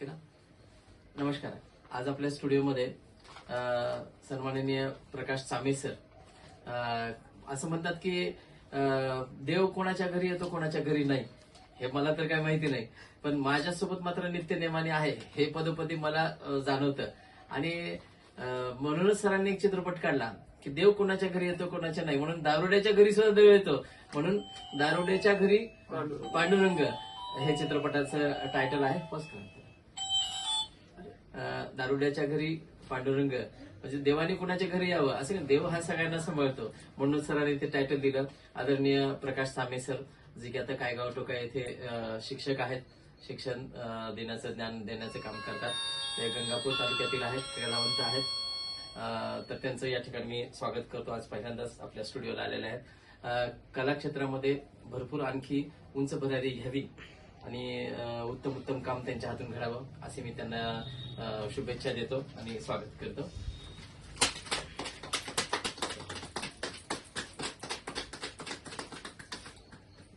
Okay ना. नमस्कार. आज आपल्या स्टुडिओमध्ये सन्माननीय प्रकाश चामे सर. असं म्हणतात की देव कोणाच्या घरी येतो कोणाच्या घरी नाही, हे मला तर काय माहिती नाही, पण माझ्यासोबत मात्र नित्य नेमाने आहे हे पदोपदी मला जाणवतं. आणि म्हणूनच सरांनी एक चित्रपट काढला की देव कोणाच्या घरी येतो कोणाच्या नाही, म्हणून दारुड्याच्या घरी सुद्धा देव येतो, म्हणून दारुड्याच्या घरी पांडुरंग हे चित्रपटाचं टायटल आहे. दारुड्याच्या घरी पांडुरंग म्हणजे देवाने कुणाच्या घरी यावं असं नाही, देव हा सगळ्यांना सांभाळतो, म्हणून सरांनी ते टायटल दिलं. आदरणीय प्रकाश चामे सर, जे की आता कायगाव टोका येथे शिक्षक आहेत, शिक्षण देण्याचं ज्ञान देण्याचं काम करतात. ते गंगापूर तालुक्यातील आहेत, कलावंत आहेत. तर त्यांचं या ठिकाणी मी स्वागत करतो. आज पहिल्यांदाच आपल्या स्टुडिओला आलेले आहेत. कला क्षेत्रामध्ये भरपूर आणखी उंच भरारी घ्यावी आणि उत्तम उत्तम काम त्यांच्या हातून घडावं असे मी त्यांना शुभेच्छा देतो आणि स्वागत करतो.